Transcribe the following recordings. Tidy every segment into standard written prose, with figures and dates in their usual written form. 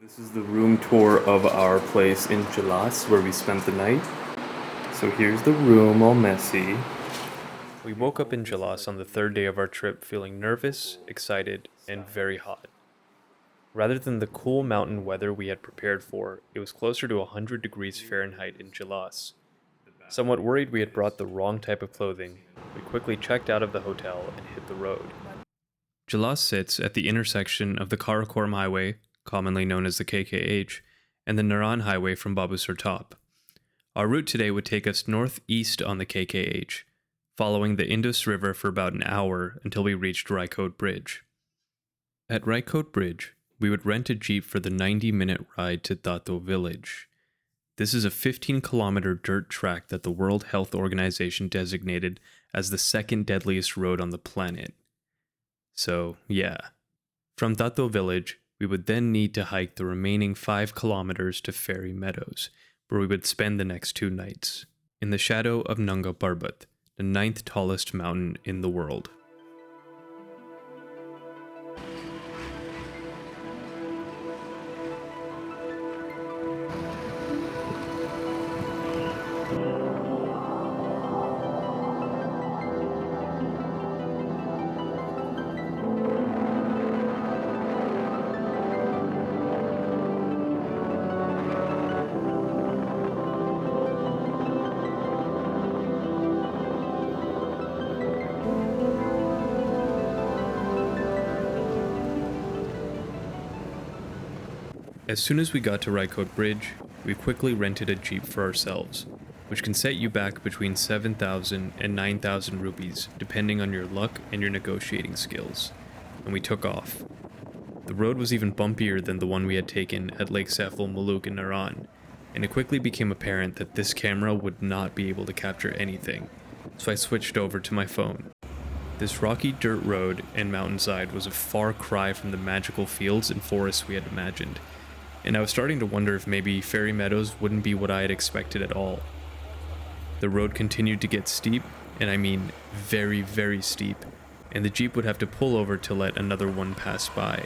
This is the room tour of our place in Chilas where we spent the night. So here's the room, all messy. We woke up in Chilas on the third day of our trip feeling nervous, excited, and very hot. Rather than the cool mountain weather we had prepared for, it was closer to 100 degrees Fahrenheit in Chilas. Somewhat worried we had brought the wrong type of clothing, we quickly checked out of the hotel and hit the road. Chilas sits at the intersection of the Karakorum Highway, commonly known as the KKH, and the Naran Highway from Babusar Top. Our route today would take us northeast on the KKH, following the Indus River for about an hour until we reached Raikot Bridge. At Raikot Bridge, we would rent a jeep for the 90-minute ride to Tato Village. This is a 15-kilometer dirt track that the World Health Organization designated as the second deadliest road on the planet. So, yeah. From Tato Village, we would then need to hike the remaining 5 kilometers to Fairy Meadows, where we would spend the next 2 nights, in the shadow of Nanga Parbat, the 9th tallest mountain in the world. As soon as we got to Raikot Bridge, we quickly rented a jeep for ourselves, which can set you back between 7,000 and 9,000 rupees depending on your luck and your negotiating skills, and we took off. The road was even bumpier than the one we had taken at Lake Sefil Muluk in Naran, and it quickly became apparent that this camera would not be able to capture anything, so I switched over to my phone. This rocky dirt road and mountainside was a far cry from the magical fields and forests we had imagined, and I was starting to wonder if maybe Fairy Meadows wouldn't be what I had expected at all. The road continued to get steep, and I mean very, very steep, and the jeep would have to pull over to let another one pass by.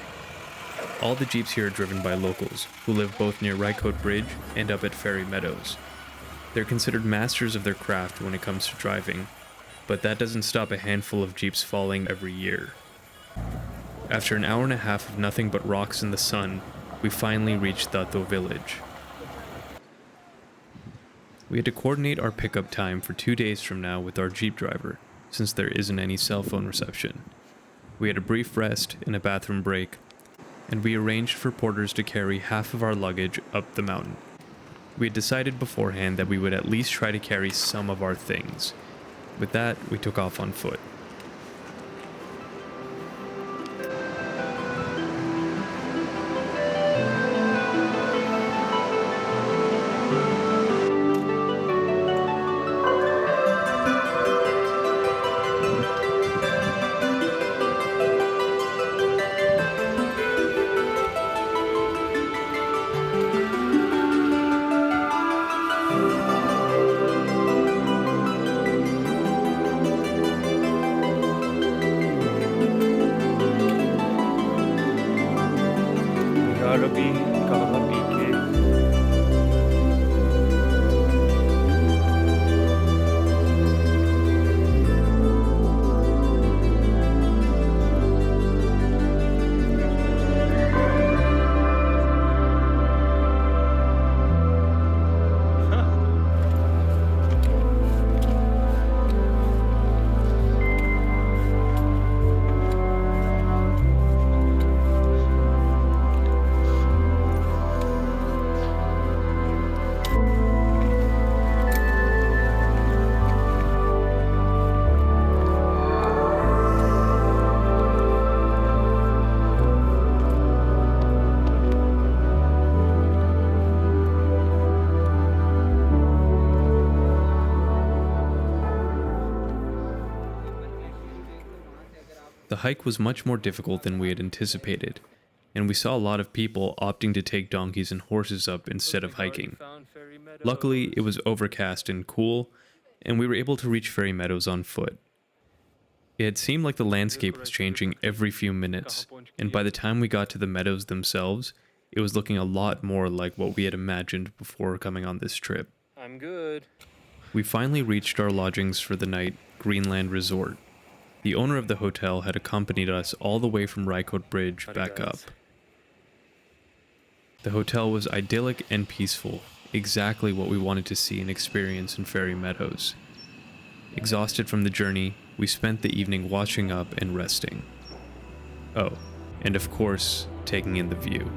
All the jeeps here are driven by locals, who live both near Raikot Bridge and up at Fairy Meadows. They're considered masters of their craft when it comes to driving, but that doesn't stop a handful of jeeps falling every year. After an hour and a half of nothing but rocks in the sun, we finally reached Tato Village. We had to coordinate our pickup time for 2 days from now with our jeep driver, since there isn't any cell phone reception. We had a brief rest and a bathroom break, and we arranged for porters to carry half of our luggage up the mountain. We had decided beforehand that we would at least try to carry some of our things. With that, we took off on foot. The hike was much more difficult than we had anticipated, and we saw a lot of people opting to take donkeys and horses up instead of hiking. Luckily, it was overcast and cool, and we were able to reach Fairy Meadows on foot. It seemed like the landscape was changing every few minutes, and by the time we got to the meadows themselves, it was looking a lot more like what we had imagined before coming on this trip. I'm good. We finally reached our lodgings for the night, Greenland Resort. The owner of the hotel had accompanied us all the way from Raikot Bridge back up. The hotel was idyllic and peaceful, exactly what we wanted to see and experience in Fairy Meadows. Exhausted from the journey, we spent the evening washing up and resting. Oh, and of course, taking in the view.